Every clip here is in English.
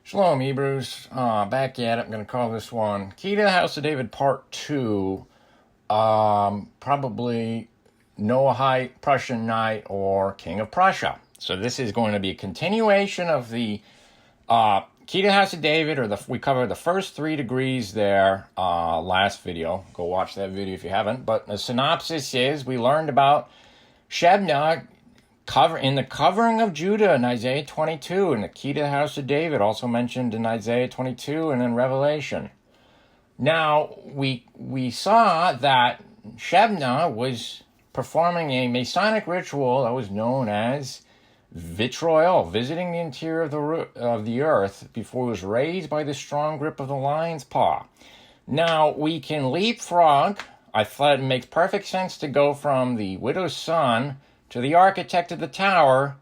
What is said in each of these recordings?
Shalom, Hebrews. Back at it. I'm going to call this one Key to the House of David Part 2. Probably Noachite, Prussian Knight, or King of Prussia. So this is going to be a continuation of the Key to the House of David, or we covered the first 3 degrees there last video. Go watch that video if you haven't. But the synopsis is we learned about Shebna in the covering of Judah in Isaiah 22, and the key to the house of David, also mentioned in Isaiah 22 and in Revelation. Now, we saw that Shebna was performing a Masonic ritual that was known as vitriol, visiting the interior of the earth before it was raised by the strong grip of the lion's paw. Now, we can leapfrog. I thought it makes perfect sense to go from the widow's son to the architect of the tower,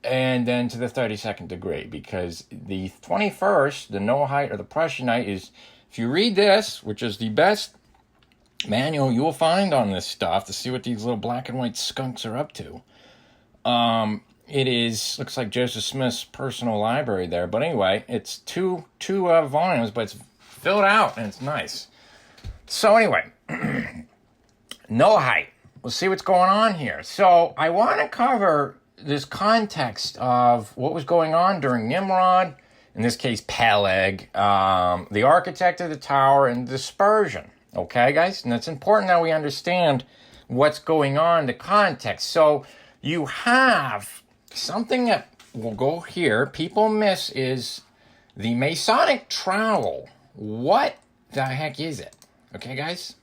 and then to the 32nd degree, because the 21st, the Noachite or the Prussian Knight, is, if you read this, which is the best manual you will find on this stuff to see what these little black and white skunks are up to. Looks like Joseph Smith's personal library there, but anyway, it's two volumes, but it's filled out and it's nice. So anyway, Noachite. We'll see what's going on here. So I want to cover this context of what was going on during Nimrod, in this case Peleg, the architect of the tower, and dispersion. Okay, guys? And it's important that we understand what's going on, the context. So you have something that will go here. People miss is the Masonic trowel. What the heck is it? Okay, guys?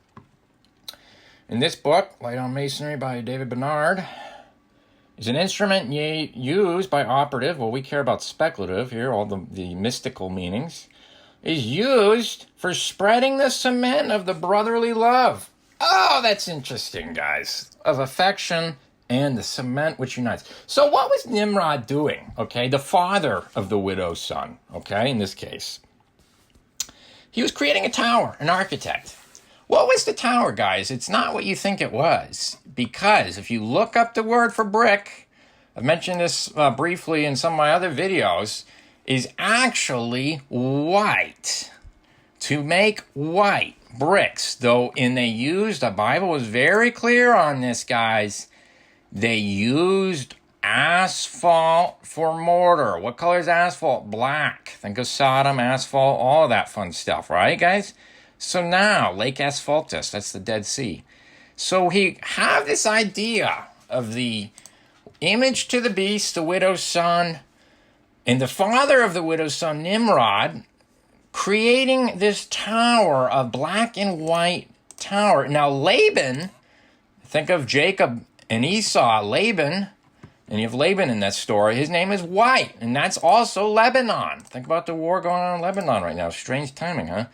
In this book, Light on Masonry by David Blanchard, is an instrument used by operative, well, we care about speculative here, all the mystical meanings, is used for spreading the cement of the brotherly love. Oh, that's interesting, guys. Of affection and the cement which unites. So what was Nimrod doing, okay? The father of the widow's son, okay, in this case. He was creating a tower, an architect. What was the tower, guys? It's not what you think it was. Because if you look up the word for brick, I've mentioned this briefly in some of my other videos, is actually white. To make white bricks. Though the Bible was very clear on this, guys. They used asphalt for mortar. What color is asphalt? Black. Think of Sodom, asphalt, all of that fun stuff, right, guys? So now, Lake Asphaltus, that's the Dead Sea. So we have this idea of the image to the beast, the widow's son, and the father of the widow's son, Nimrod, creating this tower, a black and white tower. Now Laban, think of Jacob and Esau, Laban, and you have Laban in that story, his name is white, and that's also Lebanon. Think about the war going on in Lebanon right now. Strange timing, huh?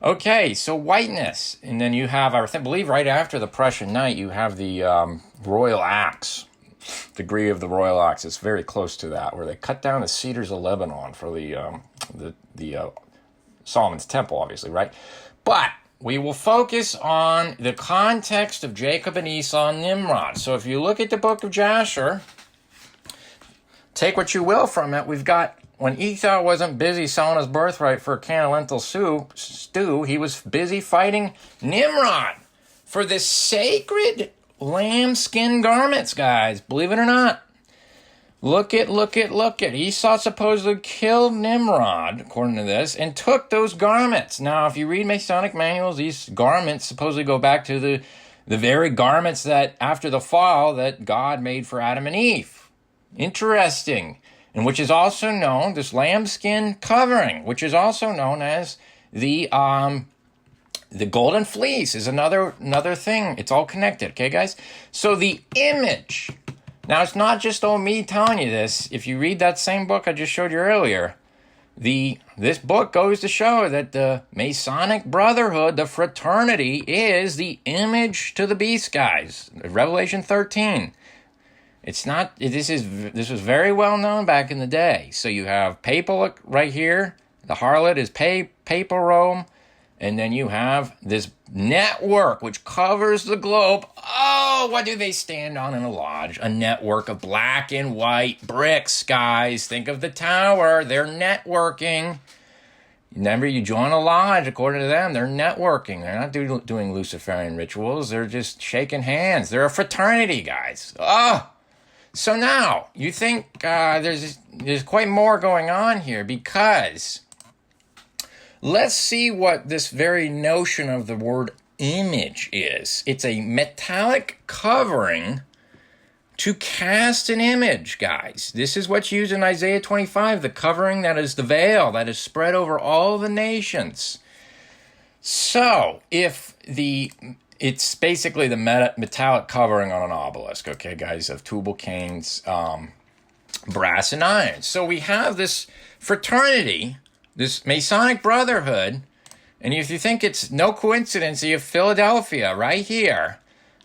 Okay, so whiteness, and then you have, I believe right after the Prussian Knight, you have the royal axe, degree of the royal axe. It's very close to that, where they cut down the cedars of Lebanon for the Solomon's Temple, obviously, right? But we will focus on the context of Jacob and Esau and Nimrod. So if you look at the book of Jasher, take what you will from it. We've got, when Esau wasn't busy selling his birthright for a can of lentil stew, he was busy fighting Nimrod for the sacred lambskin garments, guys. Believe it or not. Look at. Esau supposedly killed Nimrod, according to this, and took those garments. Now, if you read Masonic manuals, these garments supposedly go back to the very garments that, after the fall, that God made for Adam and Eve. Interesting. And which is also known, this lambskin covering, which is also known as the golden fleece, is another thing. It's all connected, okay, guys? So the image. Now, it's not just me telling you this. If you read that same book I just showed you earlier, this book goes to show that the Masonic Brotherhood, the fraternity, is the image to the beast, guys. Revelation 13. It's not, this was very well known back in the day. So you have papal right here. The harlot is papal Rome. And then you have this network which covers the globe. Oh, what do they stand on in a lodge? A network of black and white bricks, guys. Think of the tower. They're networking. Remember, you join a lodge, according to them, they're networking. They're not doing Luciferian rituals. They're just shaking hands. They're a fraternity, guys. Oh! So now, you think there's quite more going on here, because let's see what this very notion of the word image is. It's a metallic covering to cast an image, guys. This is what's used in Isaiah 25, the covering that is the veil that is spread over all the nations. So, it's basically the metallic covering on an obelisk, okay, guys, of Tubal Cain's brass and iron. So we have this fraternity, this Masonic brotherhood, and if you think it's no coincidence, you have Philadelphia right here.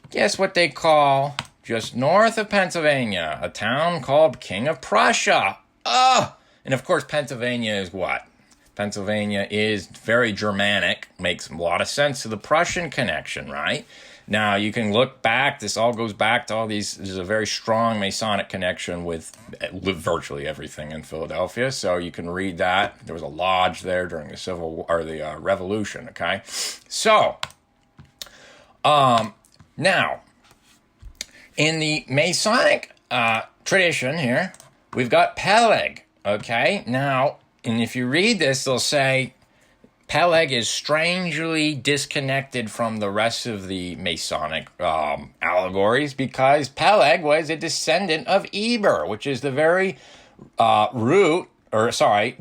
Guess what they call, just north of Pennsylvania, a town called King of Prussia. And of course, Pennsylvania is what? Pennsylvania is very Germanic, makes a lot of sense to the Prussian connection, right? Now, you can look back, this all goes back to all these, there's a very strong Masonic connection with virtually everything in Philadelphia, so you can read that. There was a lodge there during the Civil War, or the Revolution, okay? So, now, in the Masonic tradition here, we've got Peleg, okay? Now, and if you read this, they'll say Peleg is strangely disconnected from the rest of the Masonic allegories, because Peleg was a descendant of Eber, which is the very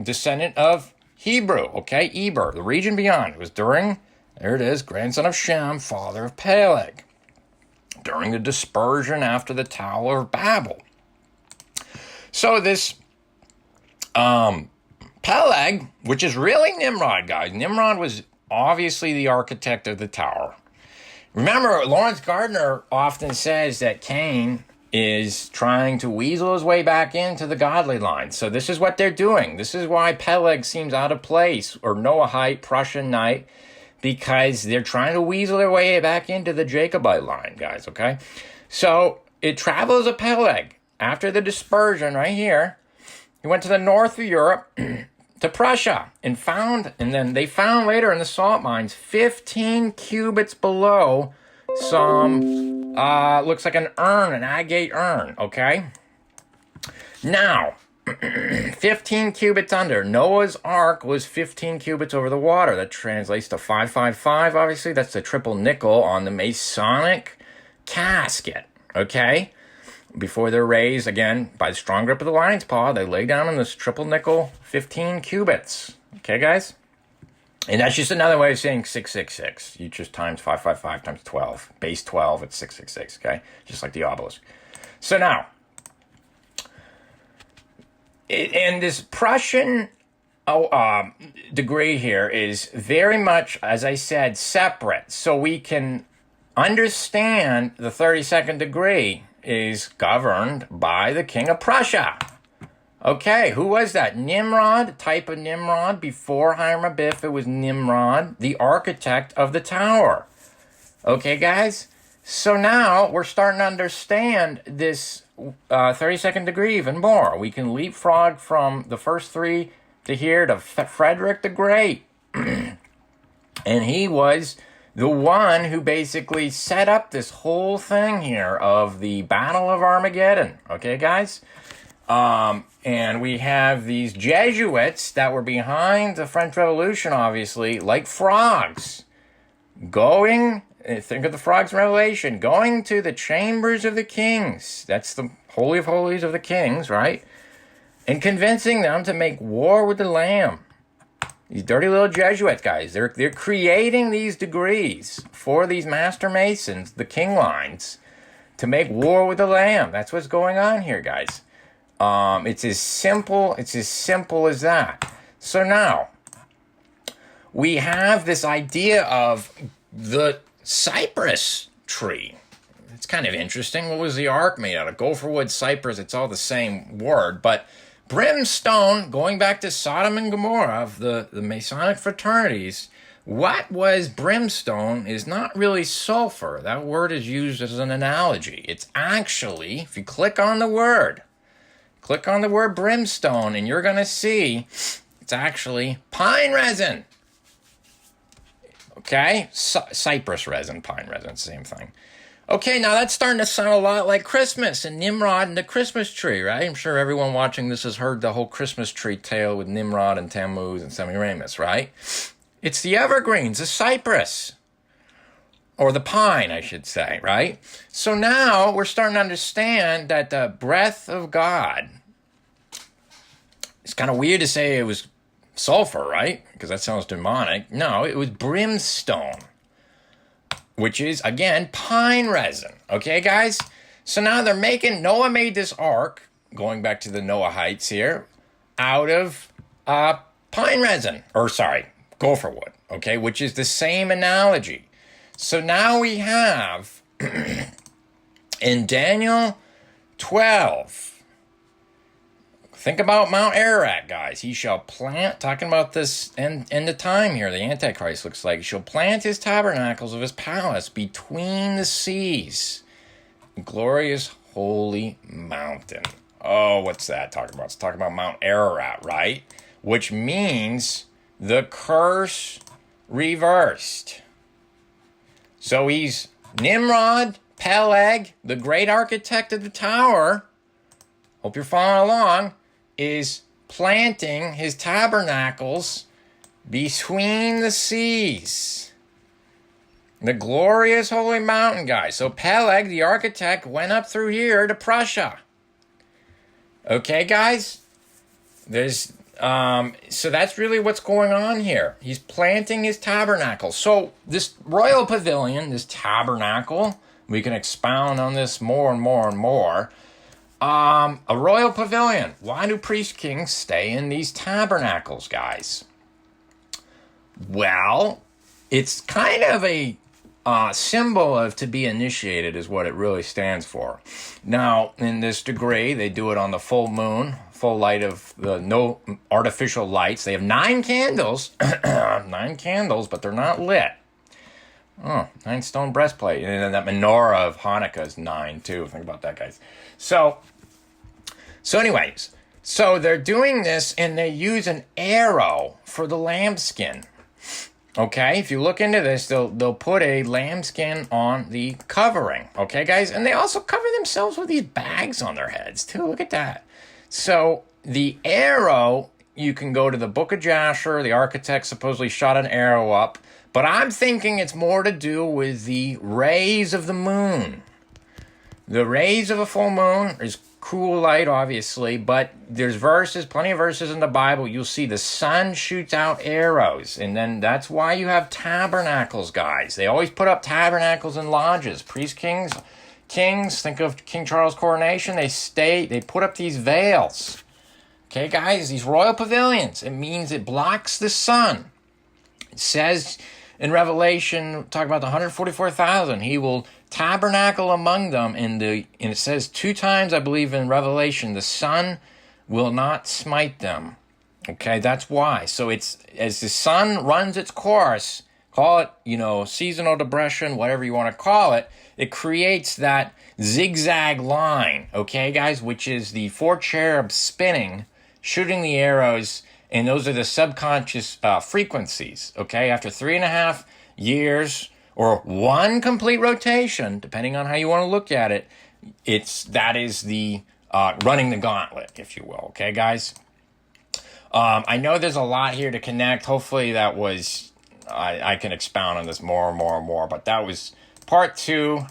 descendant of Hebrew, okay? Eber, the region beyond. It was during, there it is, grandson of Shem, father of Peleg, during the dispersion after the Tower of Babel. So this Peleg, which is really Nimrod, guys. Nimrod was obviously the architect of the tower. Remember, Lawrence Gardner often says that Cain is trying to weasel his way back into the godly line. So this is what they're doing. This is why Peleg seems out of place, or Noachite, Prussian Knight, because they're trying to weasel their way back into the Jacobite line, guys, okay? So it travels a Peleg after the dispersion right here. He went to the north of Europe, to Prussia, and then they found later in the salt mines 15 cubits below some looks like an urn, an agate urn, okay? Now, 15 cubits under. Noah's Ark was 15 cubits over the water. That translates to 555, obviously. That's the triple nickel on the Masonic casket, okay? Before they're raised, again, by the strong grip of the lion's paw, they lay down in this triple nickel 15 cubits. Okay, guys? And that's just another way of saying 666. You just times 555 times 12. Base 12, it's 666, okay? Just like the obelisk. So now, and this Prussian degree here is very much, as I said, separate. So we can understand the 32nd degree is governed by the King of Prussia. Okay, who was that? Nimrod, type of Nimrod. Before Hiram Abiff, it was Nimrod, the architect of the tower. Okay, guys? So now we're starting to understand this 32nd degree even more. We can leapfrog from the first three to here to Frederick the Great. And he was the one who basically set up this whole thing here of the Battle of Armageddon. Okay, guys? And we have these Jesuits that were behind the French Revolution, obviously, like frogs, going, think of the frogs in Revelation, going to the chambers of the kings. That's the Holy of Holies of the kings, right? And convincing them to make war with the Lamb. These dirty little Jesuits, guys, they're creating these degrees for these master masons, the king lines, to make war with the Lamb. That's what's going on here, guys. It's as simple as that. So now, we have this idea of the cypress tree. It's kind of interesting. What was the ark made out of? Gopher wood, cypress, it's all the same word, but brimstone, going back to Sodom and Gomorrah of the Masonic fraternities, what was brimstone is not really sulfur. That word is used as an analogy. It's actually, if you click on the word brimstone, and you're going to see it's actually pine resin. Okay? Cypress resin, pine resin, same thing. Okay, now that's starting to sound a lot like Christmas and Nimrod and the Christmas tree, right? I'm sure everyone watching this has heard the whole Christmas tree tale with Nimrod and Tammuz and Semiramis, right? It's the evergreens, the cypress, or the pine, I should say, right? So now we're starting to understand that the breath of God, it's kind of weird to say it was sulfur, right? Because that sounds demonic. No, it was brimstone, which is, again, pine resin. Okay, guys? So now Noah made this ark, going back to the Noachites here, out of pine resin. Gopher wood. Okay, which is the same analogy. So now we have, in Daniel 12, think about Mount Ararat, guys. He shall plant, talking about this end of time here, the Antichrist looks like. He shall plant his tabernacles of his palace between the seas. Glorious holy mountain. Oh, what's that talking about? It's talking about Mount Ararat, right? Which means the curse reversed. So he's Nimrod, Peleg, the great architect of the tower. Hope you're following along. Is planting his tabernacles between the seas. The glorious holy mountain, guys. So Peleg, the architect, went up through here to Prussia. Okay, guys? So that's really what's going on here. He's planting his tabernacle. So this royal pavilion, this tabernacle, we can expound on this more and more and more. A royal pavilion. Why do priest kings stay in these tabernacles, guys? Well, it's kind of a symbol of to be initiated is what it really stands for. Now, in this degree, they do it on the full moon, full light of no artificial lights. They have 9 candles, 9 candles, but they're not lit. Oh, 9 stone breastplate. And then that menorah of Hanukkah is 9 too. Think about that, guys. So anyways, so they're doing this and they use an arrow for the lambskin. Okay, if you look into this, they'll put a lambskin on the covering. Okay, guys? And they also cover themselves with these bags on their heads too. Look at that. So the arrow, you can go to the Book of Jasher. The architect supposedly shot an arrow up. But I'm thinking it's more to do with the rays of the moon. The rays of a full moon is cool light, obviously, but there's plenty of verses in the Bible. You'll see the sun shoots out arrows, and then that's why you have tabernacles, guys. They always put up tabernacles and lodges. Priest kings, think of King Charles' coronation. They put up these veils. Okay, guys, these royal pavilions. It means it blocks the sun. It says in Revelation, talk about the 144,000, he will tabernacle among them, and it says 2 times, I believe, in Revelation, the sun will not smite them. Okay, that's why. So it's as the sun runs its course, call it, seasonal depression, whatever you want to call it, it creates that zigzag line, okay, guys, which is the 4 cherubs spinning, shooting the arrows, and those are the subconscious frequencies, okay? After 3.5 years or 1 complete rotation, depending on how you want to look at it, that is the running the gauntlet, if you will, okay, guys? I know there's a lot here to connect. Hopefully that was, I can expound on this more and more and more, but that was part 2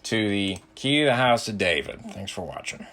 to the Key to the House of David. Thanks for watching.